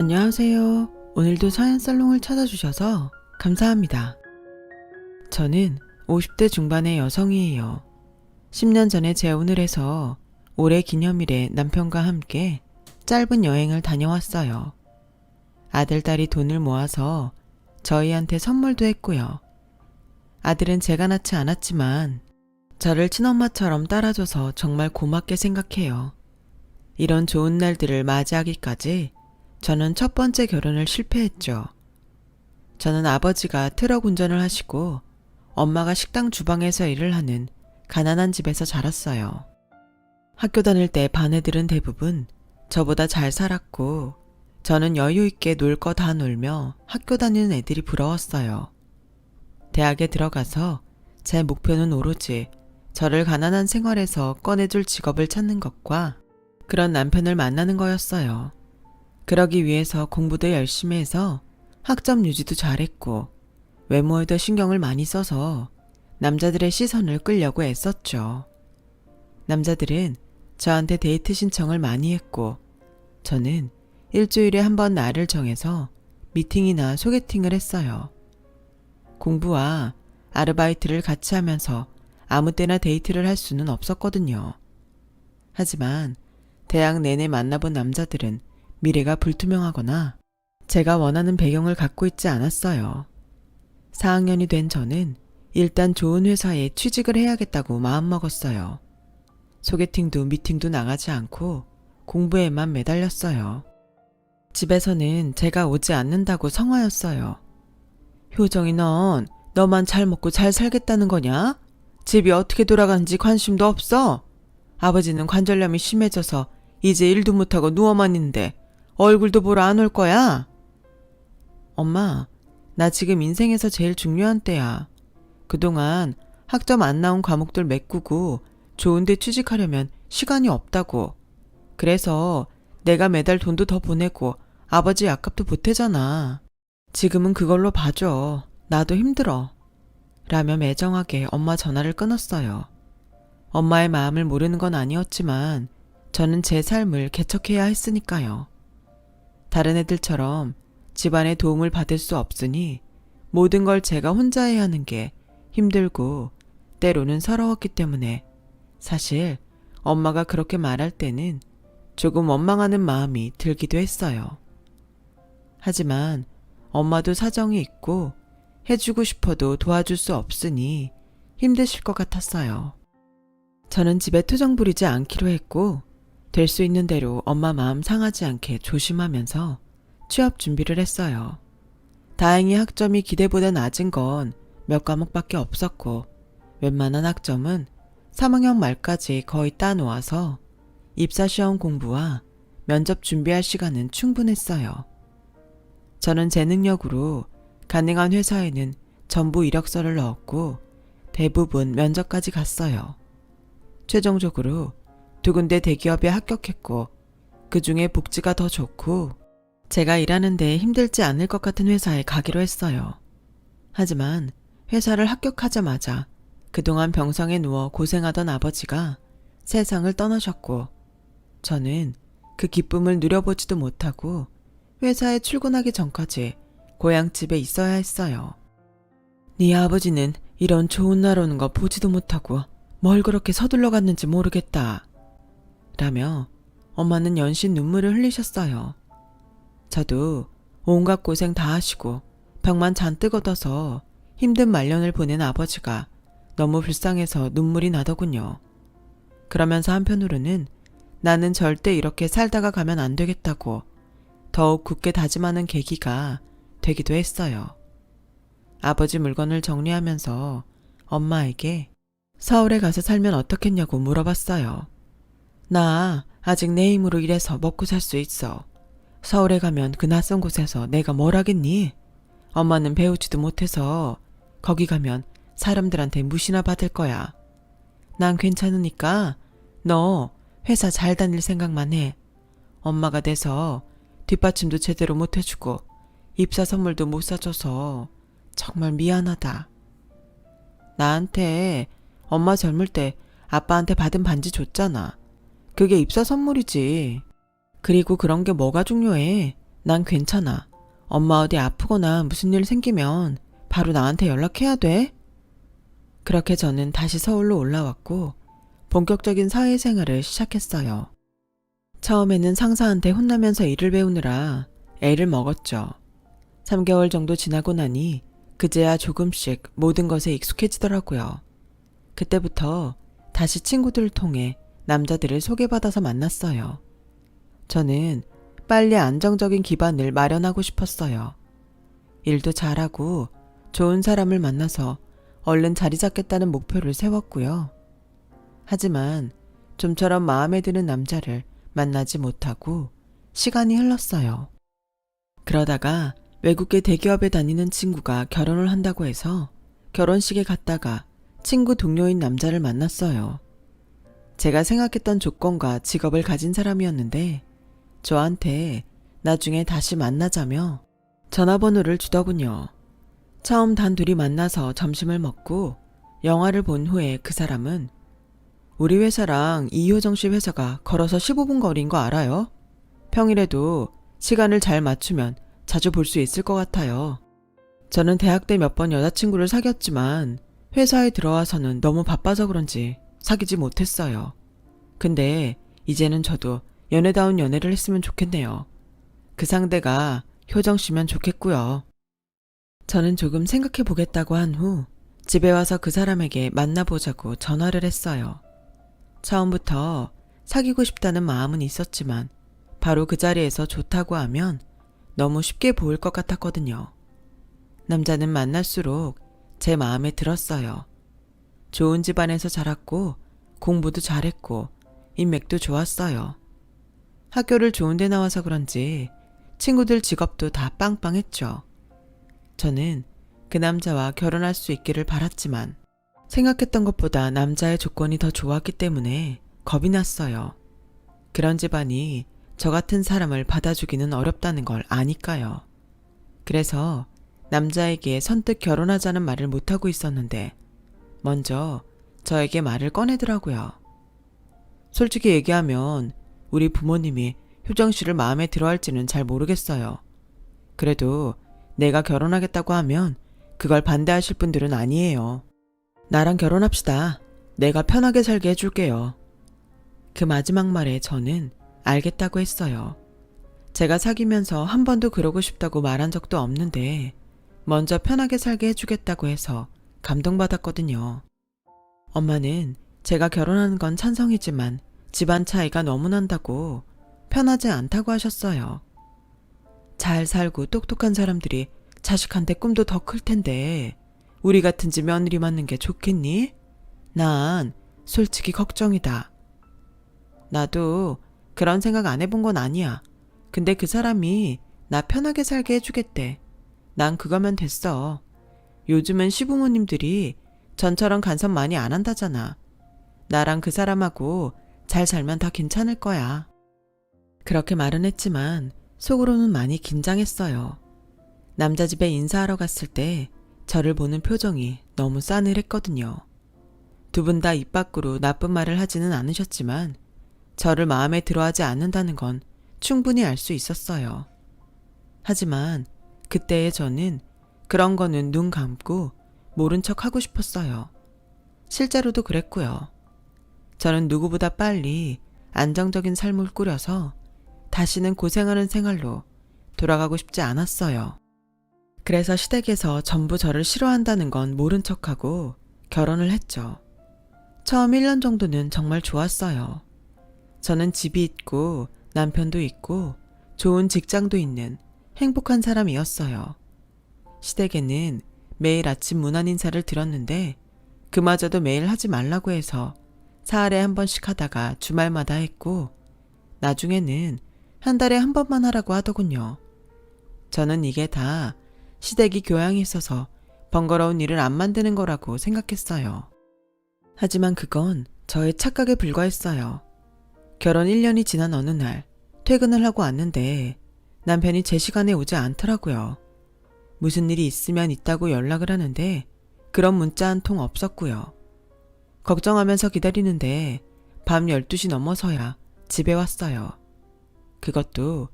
안녕하세요. 오늘도 사연살롱을 찾아주셔서 감사합니다. 저는 50대 중반의 여성이에요. 10년 전에 재혼을 해서 올해 기념일에 남편과 함께 짧은 여행을 다녀왔어요. 아들, 딸이 돈을 모아서 저희한테 선물도 했고요. 아들은 제가 낳지 않았지만 저를 친엄마처럼 따라줘서 정말 고맙게 생각해요. 이런 좋은 날들을 맞이하기까지 저는 첫 번째 결혼을 실패했죠. 저는 아버지가 트럭 운전을 하시고 엄마가 식당 주방에서 일을 하는 가난한 집에서 자랐어요. 학교 다닐 때 반 애들은 대부분 저보다 잘 살았고 저는 여유 있게 놀 거 다 놀며 학교 다니는 애들이 부러웠어요. 대학에 들어가서 제 목표는 오로지 저를 가난한 생활에서 꺼내줄 직업을 찾는 것과 그런 남편을 만나는 거였어요. 그러기 위해서 공부도 열심히 해서 학점 유지도 잘했고 외모에도 신경을 많이 써서 남자들의 시선을 끌려고 애썼죠. 남자들은 저한테 데이트 신청을 많이 했고 저는 일주일에 한 번 날을 정해서 미팅이나 소개팅을 했어요. 공부와 아르바이트를 같이 하면서 아무 때나 데이트를 할 수는 없었거든요. 하지만 대학 내내 만나본 남자들은 미래가 불투명하거나 제가 원하는 배경을 갖고 있지 않았어요. 4학년이 된 저는 일단 좋은 회사에 취직을 해야겠다고 마음먹었어요. 소개팅도 미팅도 나가지 않고 공부에만 매달렸어요. 집에서는 제가 오지 않는다고 성화였어요. 효정이 너만 잘 먹고 잘 살겠다는 거냐? 집이 어떻게 돌아가는지 관심도 없어? 아버지는 관절염이 심해져서 이제 일도 못하고 누워만 있는데 얼굴도 보러 안 올 거야? 엄마, 나 지금 인생에서 제일 중요한 때야. 그동안 학점 안 나온 과목들 메꾸고 좋은 데 취직하려면 시간이 없다고. 그래서 내가 매달 돈도 더 보내고 아버지 약값도 보태잖아. 지금은 그걸로 봐줘. 나도 힘들어. 라며 매정하게 엄마 전화를 끊었어요. 엄마의 마음을 모르는 건 아니었지만 저는 제 삶을 개척해야 했으니까요. 다른 애들처럼 집안의 도움을 받을 수 없으니 모든 걸 제가 혼자 해야 하는 게 힘들고 때로는 서러웠기 때문에 사실 엄마가 그렇게 말할 때는 조금 원망하는 마음이 들기도 했어요. 하지만 엄마도 사정이 있고 해주고 싶어도 도와줄 수 없으니 힘드실 것 같았어요. 저는 집에 투정 부리지 않기로 했고 될 수 있는 대로 엄마 마음 상하지 않게 조심하면서 취업 준비를 했어요. 다행히 학점이 기대보다 낮은 건 몇 과목밖에 없었고 웬만한 학점은 3학년 말까지 거의 따놓아서 입사시험 공부와 면접 준비할 시간은 충분했어요. 저는 제 능력으로 가능한 회사에는 전부 이력서를 넣었고 대부분 면접까지 갔어요. 최종적으로 2군데 대기업에 합격했고 그 중에 복지가 더 좋고 제가 일하는데 힘들지 않을 것 같은 회사에 가기로 했어요. 하지만 회사를 합격하자마자 그동안 병상에 누워 고생하던 아버지가 세상을 떠나셨고 저는 그 기쁨을 누려보지도 못하고 회사에 출근하기 전까지 고향집에 있어야 했어요. 네 아버지는 이런 좋은 날 오는 거 보지도 못하고 뭘 그렇게 서둘러 갔는지 모르겠다. 라며 엄마는 연신 눈물을 흘리셨어요. 저도 온갖 고생 다 하시고 병만 잔뜩 얻어서 힘든 말년을 보낸 아버지가 너무 불쌍해서 눈물이 나더군요. 그러면서 한편으로는 나는 절대 이렇게 살다가 가면 안 되겠다고 더욱 굳게 다짐하는 계기가 되기도 했어요. 아버지 물건을 정리하면서 엄마에게 서울에 가서 살면 어떻겠냐고 물어봤어요. 나 아직 내 힘으로 일해서 먹고 살 수 있어. 서울에 가면 그 낯선 곳에서 내가 뭘 하겠니? 엄마는 배우지도 못해서 거기 가면 사람들한테 무시나 받을 거야. 난 괜찮으니까 너 회사 잘 다닐 생각만 해. 엄마가 돼서 뒷받침도 제대로 못 해주고 입사 선물도 못 사줘서 정말 미안하다. 나한테 엄마 젊을 때 아빠한테 받은 반지 줬잖아. 그게 입사 선물이지. 그리고 그런 게 뭐가 중요해. 난 괜찮아. 엄마 어디 아프거나 무슨 일 생기면 바로 나한테 연락해야 돼. 그렇게 저는 다시 서울로 올라왔고 본격적인 사회생활을 시작했어요. 처음에는 상사한테 혼나면서 일을 배우느라 애를 먹었죠. 3개월 정도 지나고 나니 그제야 조금씩 모든 것에 익숙해지더라고요. 그때부터 다시 친구들을 통해 남자들을 소개받아서 만났어요. 저는 빨리 안정적인 기반을 마련하고 싶었어요. 일도 잘하고 좋은 사람을 만나서 얼른 자리 잡겠다는 목표를 세웠고요. 하지만 좀처럼 마음에 드는 남자를 만나지 못하고 시간이 흘렀어요. 그러다가 외국계 대기업에 다니는 친구가 결혼을 한다고 해서 결혼식에 갔다가 친구 동료인 남자를 만났어요. 제가 생각했던 조건과 직업을 가진 사람이었는데 저한테 나중에 다시 만나자며 전화번호를 주더군요. 처음 단둘이 만나서 점심을 먹고 영화를 본 후에 그 사람은 우리 회사랑 이효정 씨 회사가 걸어서 15분 거리인 거 알아요? 평일에도 시간을 잘 맞추면 자주 볼 수 있을 것 같아요. 저는 대학 때 몇 번 여자친구를 사귀었지만 회사에 들어와서는 너무 바빠서 그런지 사귀지 못했어요. 근데 이제는 저도 연애다운 연애를 했으면 좋겠네요. 그 상대가 효정 씨면 좋겠고요. 저는 조금 생각해 보겠다고 한 후 집에 와서 그 사람에게 만나보자고 전화를 했어요. 처음부터 사귀고 싶다는 마음은 있었지만 바로 그 자리에서 좋다고 하면 너무 쉽게 보일 것 같았거든요. 남자는 만날수록 제 마음에 들었어요. 좋은 집안에서 자랐고 공부도 잘했고 인맥도 좋았어요. 학교를 좋은 데 나와서 그런지 친구들 직업도 다 빵빵했죠. 저는 그 남자와 결혼할 수 있기를 바랐지만 생각했던 것보다 남자의 조건이 더 좋았기 때문에 겁이 났어요. 그런 집안이 저 같은 사람을 받아주기는 어렵다는 걸 아니까요. 그래서 남자에게 선뜻 결혼하자는 말을 못하고 있었는데 먼저 저에게 말을 꺼내더라고요. 솔직히 얘기하면 우리 부모님이 효정 씨를 마음에 들어 할지는 잘 모르겠어요. 그래도 내가 결혼하겠다고 하면 그걸 반대하실 분들은 아니에요. 나랑 결혼합시다. 내가 편하게 살게 해줄게요. 그 마지막 말에 저는 알겠다고 했어요. 제가 사귀면서 한 번도 그러고 싶다고 말한 적도 없는데 먼저 편하게 살게 해주겠다고 해서 감동받았거든요. 엄마는 제가 결혼하는 건 찬성이지만 집안 차이가 너무 난다고 편하지 않다고 하셨어요. 잘 살고 똑똑한 사람들이 자식한테 꿈도 더 클 텐데 우리 같은 집 며느리 맞는 게 좋겠니? 난 솔직히 걱정이다. 나도 그런 생각 안 해본 건 아니야. 근데 그 사람이 나 편하게 살게 해주겠대. 난 그거면 됐어. 요즘은 시부모님들이 전처럼 간섭 많이 안 한다잖아. 나랑 그 사람하고 잘 살면 다 괜찮을 거야. 그렇게 말은 했지만 속으로는 많이 긴장했어요. 남자 집에 인사하러 갔을 때 저를 보는 표정이 너무 싸늘했거든요. 두 분 다 입 밖으로 나쁜 말을 하지는 않으셨지만 저를 마음에 들어하지 않는다는 건 충분히 알 수 있었어요. 하지만 그때의 저는 그런 거는 눈 감고 모른 척 하고 싶었어요. 실제로도 그랬고요. 저는 누구보다 빨리 안정적인 삶을 꾸려서 다시는 고생하는 생활로 돌아가고 싶지 않았어요. 그래서 시댁에서 전부 저를 싫어한다는 건 모른 척하고 결혼을 했죠. 처음 1년 정도는 정말 좋았어요. 저는 집이 있고 남편도 있고 좋은 직장도 있는 행복한 사람이었어요. 시댁에는 매일 아침 문안 인사를 드렸는데 그마저도 매일 하지 말라고 해서 사흘에 한 번씩 하다가 주말마다 했고 나중에는 한 달에 한 번만 하라고 하더군요. 저는 이게 다 시댁이 교양이 있어서 번거로운 일을 안 만드는 거라고 생각했어요. 하지만 그건 저의 착각에 불과했어요. 결혼 1년이 지난 어느 날 퇴근을 하고 왔는데 남편이 제 시간에 오지 않더라고요. 무슨 일이 있으면 있다고 연락을 하는데 그런 문자 한 통 없었고요. 걱정하면서 기다리는데 밤 12시 넘어서야 집에 왔어요. 그것도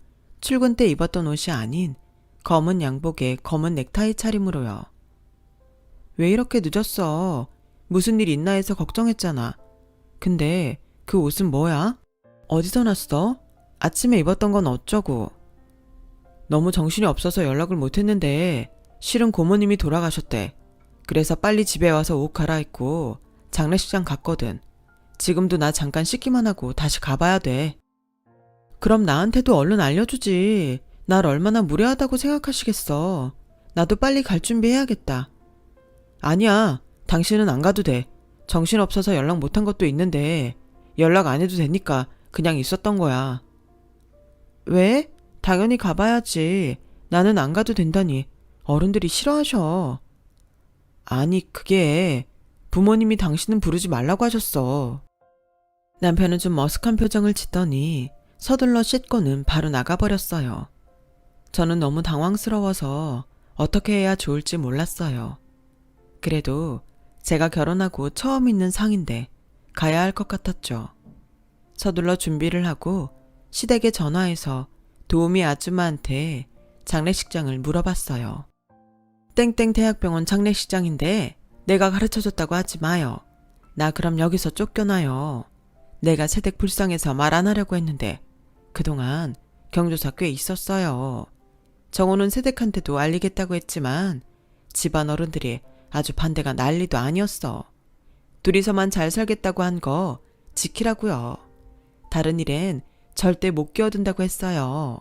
출근 때 입었던 옷이 아닌 검은 양복에 검은 넥타이 차림으로요. 왜 이렇게 늦었어? 무슨 일 있나 해서 걱정했잖아. 근데 그 옷은 뭐야? 어디서 났어? 아침에 입었던 건 어쩌고? 너무 정신이 없어서 연락을 못했는데 실은 고모님이 돌아가셨대. 그래서 빨리 집에 와서 옷 갈아입고 장례식장 갔거든. 지금도 나 잠깐 씻기만 하고 다시 가봐야 돼. 그럼 나한테도 얼른 알려주지. 날 얼마나 무례하다고 생각하시겠어. 나도 빨리 갈 준비해야겠다. 아니야. 당신은 안 가도 돼. 정신없어서 연락 못한 것도 있는데 연락 안 해도 되니까 그냥 있었던 거야. 왜? 당연히 가봐야지. 나는 안 가도 된다니. 어른들이 싫어하셔. 아니, 그게 부모님이 당신은 부르지 말라고 하셨어. 남편은 좀 머쓱한 표정을 짓더니 서둘러 씻고는 바로 나가버렸어요. 저는 너무 당황스러워서 어떻게 해야 좋을지 몰랐어요. 그래도 제가 결혼하고 처음 있는 상인데 가야 할 것 같았죠. 서둘러 준비를 하고 시댁에 전화해서 도우미 아줌마한테 장례식장을 물어봤어요. 땡땡 대학병원 장례식장인데 내가 가르쳐줬다고 하지 마요. 나 그럼 여기서 쫓겨나요. 내가 세댁 불쌍해서 말 안 하려고 했는데 그동안 경조사 꽤 있었어요. 정호는 세댁한테도 알리겠다고 했지만 집안 어른들이 아주 반대가 난리도 아니었어. 둘이서만 잘 살겠다고 한 거 지키라고요. 다른 일엔 절대 못 끼어든다고 했어요.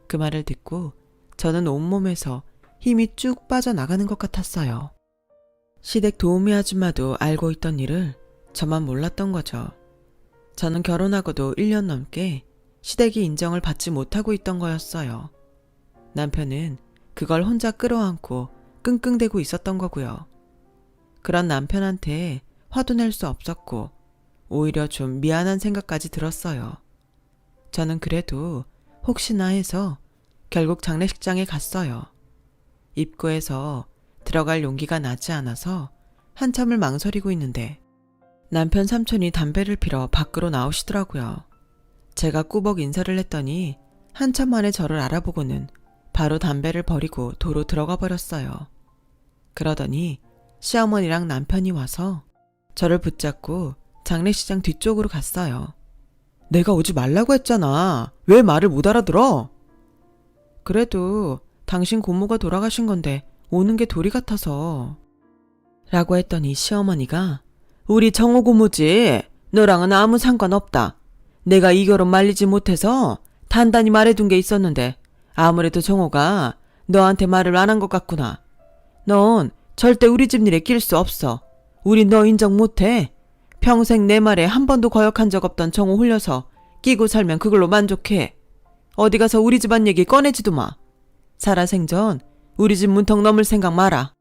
그 말을 듣고 저는 온몸에서 힘이 쭉 빠져나가는 것 같았어요. 시댁 도우미 아줌마도 알고 있던 일을 저만 몰랐던 거죠. 저는 결혼하고도 1년 넘게 시댁이 인정을 받지 못하고 있던 거였어요. 남편은 그걸 혼자 끌어안고 끙끙대고 있었던 거고요. 그런 남편한테 화도 낼 수 없었고 오히려 좀 미안한 생각까지 들었어요. 저는 그래도 혹시나 해서 결국 장례식장에 갔어요. 입구에서 들어갈 용기가 나지 않아서 한참을 망설이고 있는데 남편 삼촌이 담배를 피러 밖으로 나오시더라고요. 제가 꾸벅 인사를 했더니 한참 만에 저를 알아보고는 바로 담배를 버리고 도로 들어가 버렸어요. 그러더니 시어머니랑 남편이 와서 저를 붙잡고 장례식장 뒤쪽으로 갔어요. 내가 오지 말라고 했잖아. 왜 말을 못 알아들어? 그래도 당신 고모가 돌아가신 건데 오는 게 도리 같아서. 라고 했더니 시어머니가 우리 정호 고모지. 너랑은 아무 상관없다. 내가 이 결혼 말리지 못해서 단단히 말해둔 게 있었는데 아무래도 정호가 너한테 말을 안 한 것 같구나. 넌 절대 우리 집 일에 낄 수 없어. 우린 너 인정 못해. 평생 내 말에 한 번도 거역한 적 없던 정호 홀려서 끼고 살면 그걸로 만족해. 어디 가서 우리 집안 얘기 꺼내지도 마. 살아생전 우리 집 문턱 넘을 생각 마라.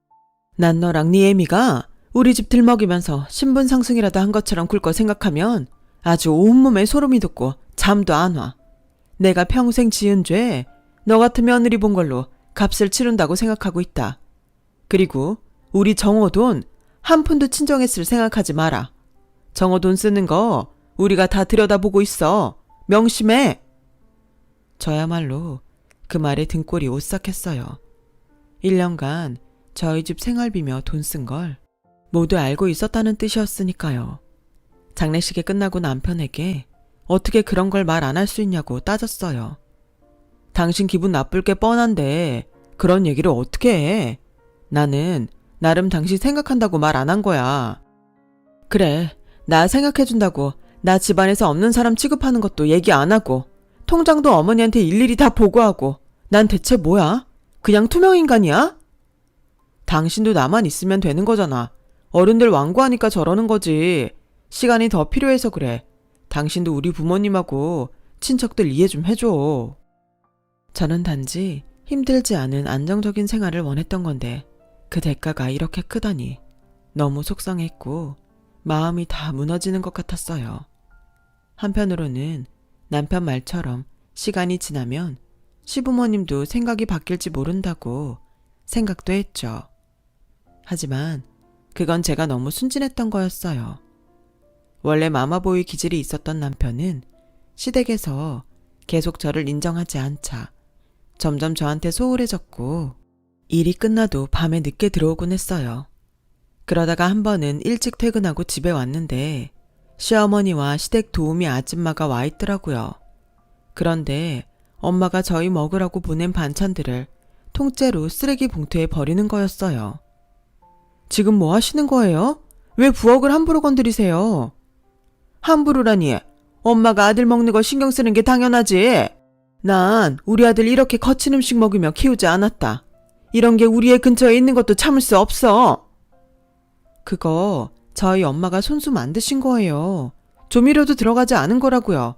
난 너랑 네 애미가 우리 집 들먹이면서 신분 상승이라도 한 것처럼 굴 거 생각하면 아주 온몸에 소름이 돋고 잠도 안 와. 내가 평생 지은 죄 너 같은 며느리 본 걸로 값을 치른다고 생각하고 있다. 그리고 우리 정호 돈 한 푼도 친정했을 생각하지 마라. 정호 돈 쓰는 거 우리가 다 들여다보고 있어. 명심해. 저야말로 그 말에 등골이 오싹했어요. 1년간 저희 집 생활비며 돈 쓴 걸 모두 알고 있었다는 뜻이었으니까요. 장례식이 끝나고 남편에게 어떻게 그런 걸 말 안 할 수 있냐고 따졌어요. 당신 기분 나쁠 게 뻔한데 그런 얘기를 어떻게 해? 나는 나름 당신 생각한다고 말 안 한 거야. 그래, 나 생각해준다고 나 집안에서 없는 사람 취급하는 것도 얘기 안 하고 통장도 어머니한테 일일이 다 보고하고 난 대체 뭐야? 그냥 투명인간이야? 당신도 나만 있으면 되는 거잖아. 어른들 완고하니까 저러는 거지. 시간이 더 필요해서 그래. 당신도 우리 부모님하고 친척들 이해 좀 해줘. 저는 단지 힘들지 않은 안정적인 생활을 원했던 건데 그 대가가 이렇게 크다니 너무 속상했고 마음이 다 무너지는 것 같았어요. 한편으로는 남편 말처럼 시간이 지나면 시부모님도 생각이 바뀔지 모른다고 생각도 했죠. 하지만 그건 제가 너무 순진했던 거였어요. 원래 마마보이 기질이 있었던 남편은 시댁에서 계속 저를 인정하지 않자 점점 저한테 소홀해졌고 일이 끝나도 밤에 늦게 들어오곤 했어요. 그러다가 한 번은 일찍 퇴근하고 집에 왔는데 시어머니와 시댁 도우미 아줌마가 와 있더라고요. 그런데 엄마가 저희 먹으라고 보낸 반찬들을 통째로 쓰레기 봉투에 버리는 거였어요. 지금 뭐 하시는 거예요? 왜 부엌을 함부로 건드리세요? 함부로라니. 엄마가 아들 먹는 거 신경 쓰는 게 당연하지. 난 우리 아들 이렇게 거친 음식 먹이며 키우지 않았다. 이런 게 우리 애 근처에 있는 것도 참을 수 없어. 그거 저희 엄마가 손수 만드신 거예요. 조미료도 들어가지 않은 거라고요.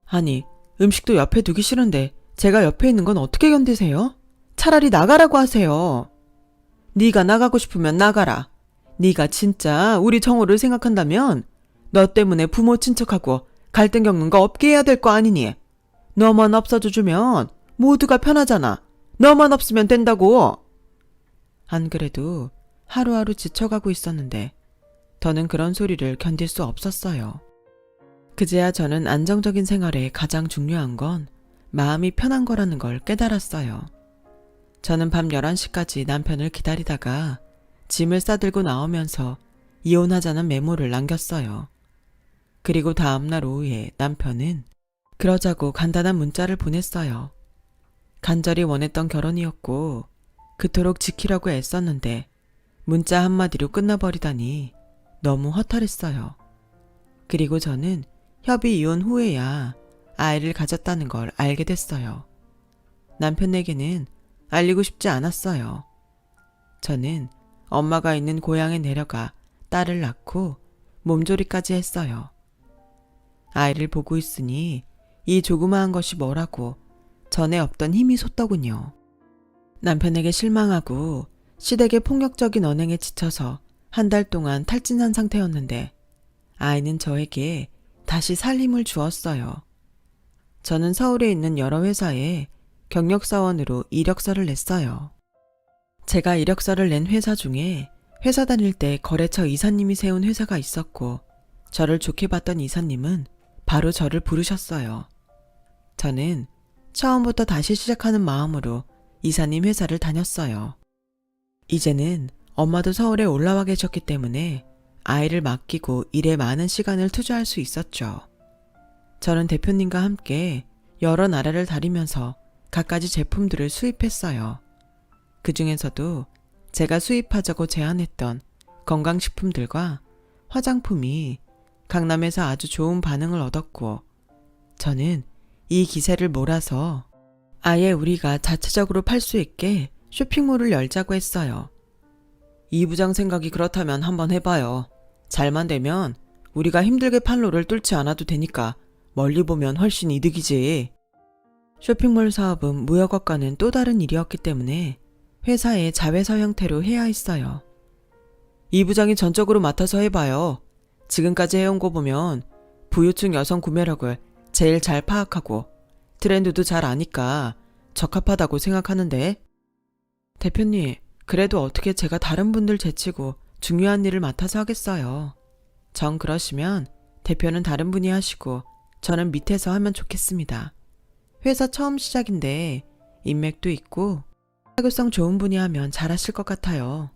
아니, 음식도 옆에 두기 싫은데 제가 옆에 있는 건 어떻게 견디세요? 차라리 나가라고 하세요. 네가 나가고 싶으면 나가라. 네가 진짜 우리 정호를 생각한다면 너 때문에 부모 친척하고 갈등 겪는 거 없게 해야 될 거 아니니. 너만 없어져 주면 모두가 편하잖아. 너만 없으면 된다고. 안 그래도 하루하루 지쳐가고 있었는데 더는 그런 소리를 견딜 수 없었어요. 그제야 저는 안정적인 생활에 가장 중요한 건 마음이 편한 거라는 걸 깨달았어요. 저는 밤 11시까지 남편을 기다리다가 짐을 싸들고 나오면서 이혼하자는 메모를 남겼어요. 그리고 다음날 오후에 남편은 그러자고 간단한 문자를 보냈어요. 간절히 원했던 결혼이었고 그토록 지키려고 애썼는데 문자 한마디로 끝나버리다니 너무 허탈했어요. 그리고 저는 협의 이혼 후에야 아이를 가졌다는 걸 알게 됐어요. 남편에게는 알리고 싶지 않았어요. 저는 엄마가 있는 고향에 내려가 딸을 낳고 몸조리까지 했어요. 아이를 보고 있으니 이 조그마한 것이 뭐라고 전에 없던 힘이 솟더군요. 남편에게 실망하고 시댁의 폭력적인 언행에 지쳐서 한 달 동안 탈진한 상태였는데 아이는 저에게 다시 살림을 주었어요. 저는 서울에 있는 여러 회사에 경력사원으로 이력서를 냈어요. 제가 이력서를 낸 회사 중에 회사 다닐 때 거래처 이사님이 세운 회사가 있었고 저를 좋게 봤던 이사님은 바로 저를 부르셨어요. 저는 처음부터 다시 시작하는 마음으로 이사님 회사를 다녔어요. 이제는 엄마도 서울에 올라와 계셨기 때문에 아이를 맡기고 일에 많은 시간을 투자할 수 있었죠. 저는 대표님과 함께 여러 나라를 다니면서 갖가지 제품들을 수입했어요. 그 중에서도 제가 수입하자고 제안했던 건강식품들과 화장품이 강남에서 아주 좋은 반응을 얻었고 저는 이 기세를 몰아서 아예 우리가 자체적으로 팔 수 있게 쇼핑몰을 열자고 했어요. 이 부장 생각이 그렇다면 한번 해봐요. 잘만 되면 우리가 힘들게 판로를 뚫지 않아도 되니까 멀리 보면 훨씬 이득이지. 쇼핑몰 사업은 무역업과는 또 다른 일이었기 때문에 회사의 자회사 형태로 해야 했어요. 이 부장이 전적으로 맡아서 해봐요. 지금까지 해온 거 보면 부유층 여성 구매력을 제일 잘 파악하고 트렌드도 잘 아니까 적합하다고 생각하는데. 대표님, 그래도 어떻게 제가 다른 분들 제치고 중요한 일을 맡아서 하겠어요. 정 그러시면 대표는 다른 분이 하시고 저는 밑에서 하면 좋겠습니다. 회사 처음 시작인데 인맥도 있고 사교성 좋은 분이 하면 잘하실 것 같아요.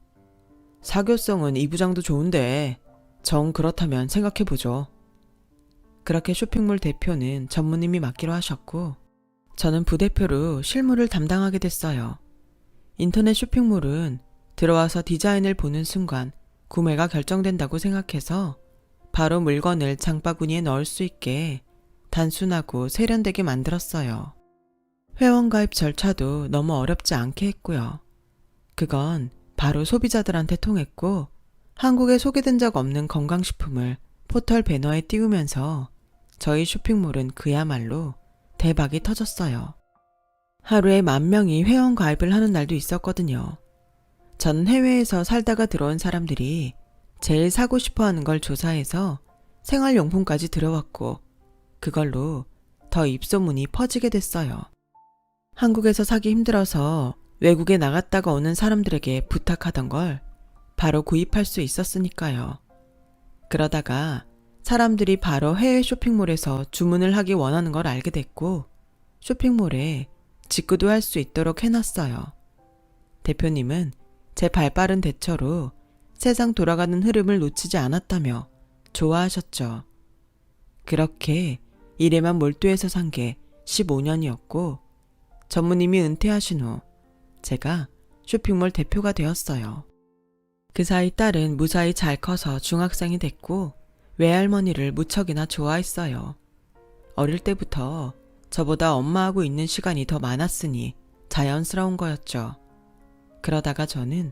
사교성은 이 부장도 좋은데 정 그렇다면 생각해보죠. 그렇게 쇼핑몰 대표는 전무님이 맡기로 하셨고 저는 부대표로 실무를 담당하게 됐어요. 인터넷 쇼핑몰은 들어와서 디자인을 보는 순간 구매가 결정된다고 생각해서 바로 물건을 장바구니에 넣을 수 있게 단순하고 세련되게 만들었어요. 회원가입 절차도 너무 어렵지 않게 했고요. 그건 바로 소비자들한테 통했고 한국에 소개된 적 없는 건강식품을 포털 배너에 띄우면서 저희 쇼핑몰은 그야말로 대박이 터졌어요. 하루에 10,000명이 회원 가입을 하는 날도 있었거든요. 저는 해외에서 살다가 들어온 사람들이 제일 사고 싶어 하는 걸 조사해서 생활용품까지 들어왔고 그걸로 더 입소문이 퍼지게 됐어요. 한국에서 사기 힘들어서 외국에 나갔다가 오는 사람들에게 부탁하던 걸 바로 구입할 수 있었으니까요. 그러다가 사람들이 바로 해외 쇼핑몰에서 주문을 하기 원하는 걸 알게 됐고 쇼핑몰에 직구도 할 수 있도록 해놨어요. 대표님은 제 발빠른 대처로 세상 돌아가는 흐름을 놓치지 않았다며 좋아하셨죠. 그렇게 일에만 몰두해서 산 게 15년이었고 전무님이 은퇴하신 후 제가 쇼핑몰 대표가 되었어요. 그 사이 딸은 무사히 잘 커서 중학생이 됐고 외할머니를 무척이나 좋아했어요. 어릴 때부터 저보다 엄마하고 있는 시간이 더 많았으니 자연스러운 거였죠. 그러다가 저는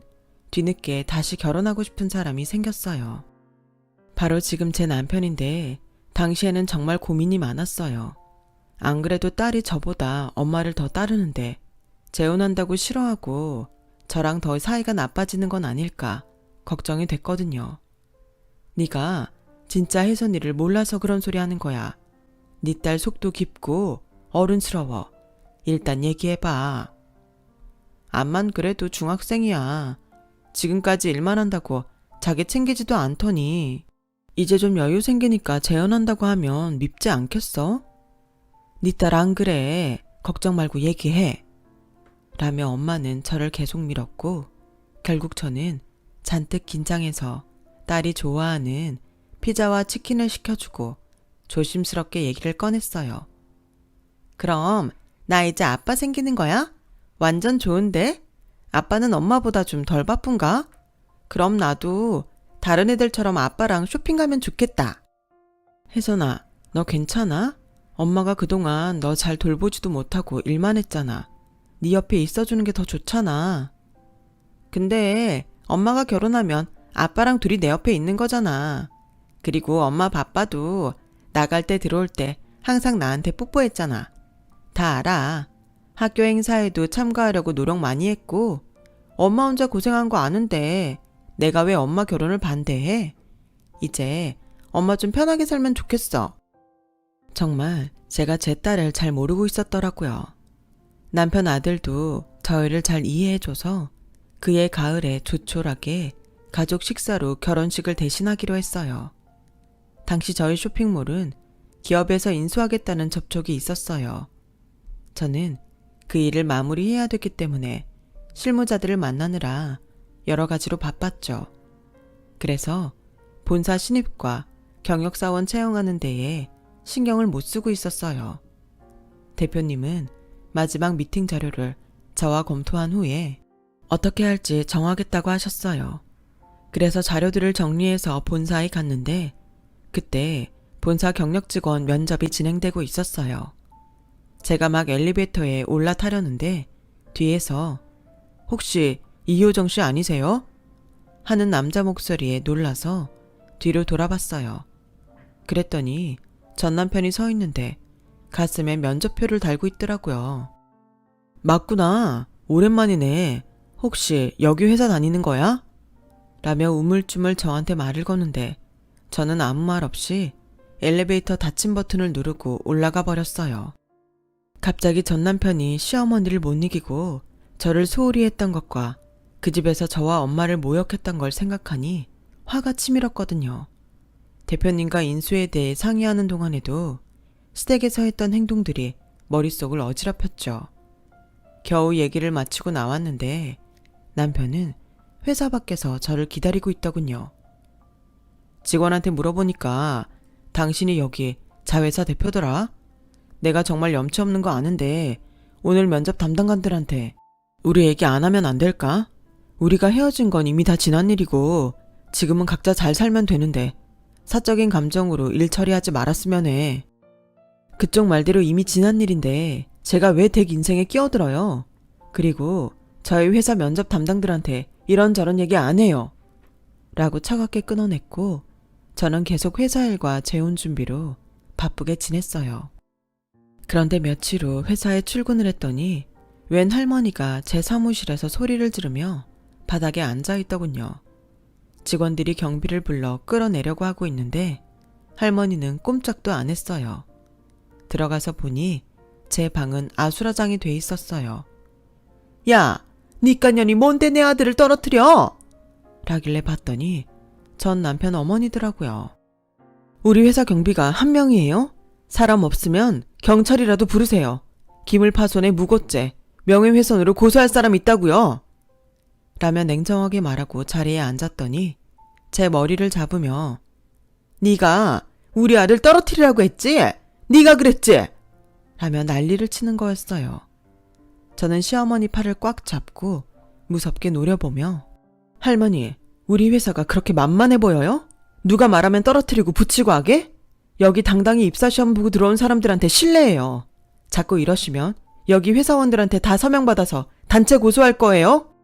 뒤늦게 다시 결혼하고 싶은 사람이 생겼어요. 바로 지금 제 남편인데 당시에는 정말 고민이 많았어요. 안 그래도 딸이 저보다 엄마를 더 따르는데 재혼한다고 싫어하고 저랑 더 사이가 나빠지는 건 아닐까 걱정이 됐거든요. 네가 진짜 혜선이를 몰라서 그런 소리 하는 거야. 네 딸 속도 깊고 어른스러워. 일단 얘기해봐. 암만 그래도 중학생이야. 지금까지 일만 한다고 자기 챙기지도 않더니 이제 좀 여유 생기니까 재혼한다고 하면 밉지 않겠어? 네 딸 안 그래. 걱정 말고 얘기해. 라며 엄마는 저를 계속 밀었고 결국 저는 잔뜩 긴장해서 딸이 좋아하는 피자와 치킨을 시켜주고 조심스럽게 얘기를 꺼냈어요. 그럼 나 이제 아빠 생기는 거야? 완전 좋은데? 아빠는 엄마보다 좀 덜 바쁜가? 그럼 나도 다른 애들처럼 아빠랑 쇼핑 가면 좋겠다. 혜선아, 너 괜찮아? 엄마가 그동안 너 잘 돌보지도 못하고 일만 했잖아. 네 옆에 있어주는 게 더 좋잖아. 근데 엄마가 결혼하면 아빠랑 둘이 내 옆에 있는 거잖아. 그리고 엄마 바빠도 나갈 때 들어올 때 항상 나한테 뽀뽀했잖아. 다 알아. 학교 행사에도 참가하려고 노력 많이 했고 엄마 혼자 고생한 거 아는데 내가 왜 엄마 결혼을 반대해? 이제 엄마 좀 편하게 살면 좋겠어. 정말 제가 제 딸을 잘 모르고 있었더라고요. 남편 아들도 저희를 잘 이해해줘서 그해 가을에 조촐하게 가족 식사로 결혼식을 대신하기로 했어요. 당시 저희 쇼핑몰은 기업에서 인수하겠다는 접촉이 있었어요. 저는 그 일을 마무리해야 됐기 때문에 실무자들을 만나느라 여러 가지로 바빴죠. 그래서 본사 신입과 경력사원 채용하는 데에 신경을 못 쓰고 있었어요. 대표님은 마지막 미팅 자료를 저와 검토한 후에 어떻게 할지 정하겠다고 하셨어요. 그래서 자료들을 정리해서 본사에 갔는데 그때 본사 경력 직원 면접이 진행되고 있었어요. 제가 막 엘리베이터에 올라타려는데 뒤에서 혹시 이효정 씨 아니세요? 하는 남자 목소리에 놀라서 뒤로 돌아봤어요. 그랬더니 전 남편이 서 있는데 가슴에 면접표를 달고 있더라고요. 맞구나. 오랜만이네. 혹시 여기 회사 다니는 거야? 라며 우물쭈물 저한테 말을 거는데 저는 아무 말 없이 엘리베이터 닫힌 버튼을 누르고 올라가 버렸어요. 갑자기 전 남편이 시어머니를 못 이기고 저를 소홀히 했던 것과 그 집에서 저와 엄마를 모욕했던 걸 생각하니 화가 치밀었거든요. 대표님과 인수에 대해 상의하는 동안에도 시댁에서 했던 행동들이 머릿속을 어지럽혔죠. 겨우 얘기를 마치고 나왔는데 남편은 회사 밖에서 저를 기다리고 있더군요. 직원한테 물어보니까 당신이 여기 자회사 대표더라? 내가 정말 염치 없는 거 아는데 오늘 면접 담당관들한테 우리 얘기 안 하면 안 될까? 우리가 헤어진 건 이미 다 지난 일이고 지금은 각자 잘 살면 되는데 사적인 감정으로 일 처리하지 말았으면 해. 그쪽 말대로 이미 지난 일인데 제가 왜 댁 인생에 끼어들어요? 그리고 저희 회사 면접 담당들한테 이런저런 얘기 안 해요. 라고 차갑게 끊어냈고 저는 계속 회사 일과 재혼 준비로 바쁘게 지냈어요. 그런데 며칠 후 회사에 출근을 했더니 웬 할머니가 제 사무실에서 소리를 지르며 바닥에 앉아있더군요. 직원들이 경비를 불러 끌어내려고 하고 있는데 할머니는 꼼짝도 안 했어요. 들어가서 보니 제 방은 아수라장이 돼 있었어요. 야, 니깐년이 뭔데 내 아들을 떨어뜨려? 라길래 봤더니 전 남편 어머니더라고요. 우리 회사 경비가 한 명이에요? 사람 없으면 경찰이라도 부르세요. 기물파손의 무고죄, 명예훼손으로 고소할 사람 있다고요. 라며 냉정하게 말하고 자리에 앉았더니 제 머리를 잡으며 네가 우리 아들 떨어뜨리라고 했지? 네가 그랬지? 라며 난리를 치는 거였어요. 저는 시어머니 팔을 꽉 잡고 무섭게 노려보며 할머니, 우리 회사가 그렇게 만만해 보여요? 누가 말하면 떨어뜨리고 붙이고 하게? 여기 당당히 입사시험 보고 들어온 사람들한테 실례예요. 자꾸 이러시면 여기 회사원들한테 다 서명받아서 단체 고소할 거예요?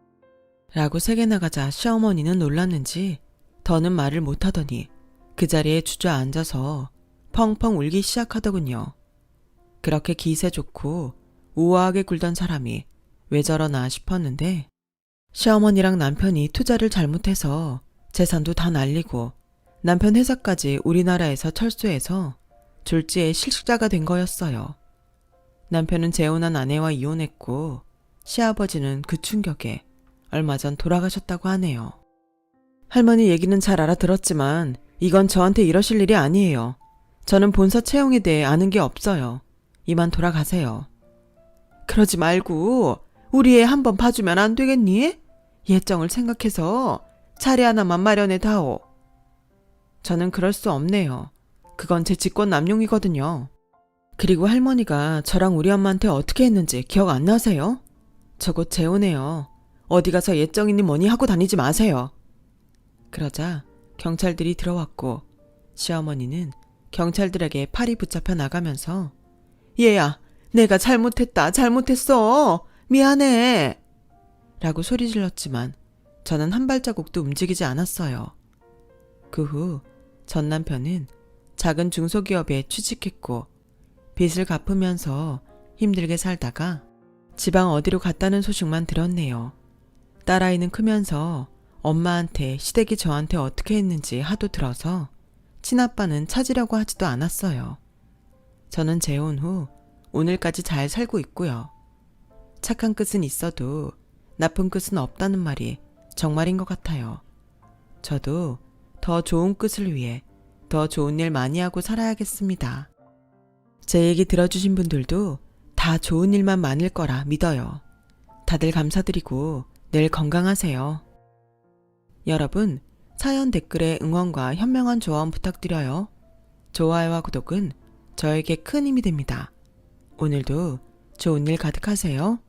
라고 세게 나가자 시어머니는 놀랐는지 더는 말을 못하더니 그 자리에 주저앉아서 펑펑 울기 시작하더군요. 그렇게 기세 좋고 우아하게 굴던 사람이 왜 저러나 싶었는데 시어머니랑 남편이 투자를 잘못해서 재산도 다 날리고 남편 회사까지 우리나라에서 철수해서 졸지에 실직자가 된 거였어요. 남편은 재혼한 아내와 이혼했고 시아버지는 그 충격에 얼마 전 돌아가셨다고 하네요. 할머니 얘기는 잘 알아들었지만 이건 저한테 이러실 일이 아니에요. 저는 본사 채용에 대해 아는 게 없어요. 이만 돌아가세요. 그러지 말고 우리 애 한번 봐주면 안 되겠니? 예정을 생각해서 자리 하나만 마련해 다오. 저는 그럴 수 없네요. 그건 제 직권 남용이거든요. 그리고 할머니가 저랑 우리 엄마한테 어떻게 했는지 기억 안 나세요? 저 곧 재혼해요. 어디 가서 예정이니 뭐니 하고 다니지 마세요. 그러자 경찰들이 들어왔고 시어머니는 경찰들에게 팔이 붙잡혀 나가면서 얘야, 내가 잘못했어. 미안해. 라고 소리 질렀지만 저는 한 발자국도 움직이지 않았어요. 그 후 전 남편은 작은 중소기업에 취직했고 빚을 갚으면서 힘들게 살다가 지방 어디로 갔다는 소식만 들었네요. 딸아이는 크면서 엄마한테 시댁이 저한테 어떻게 했는지 하도 들어서 친아빠는 찾으려고 하지도 않았어요. 저는 재혼 후 오늘까지 잘 살고 있고요. 착한 끝은 있어도 나쁜 끝은 없다는 말이 정말인 것 같아요. 저도 더 좋은 끝을 위해 더 좋은 일 많이 하고 살아야겠습니다. 제 얘기 들어주신 분들도 다 좋은 일만 많을 거라 믿어요. 다들 감사드리고 늘 건강하세요. 여러분, 사연 댓글에 응원과 현명한 조언 부탁드려요. 좋아요와 구독은 저에게 큰 힘이 됩니다. 오늘도 좋은 일 가득하세요.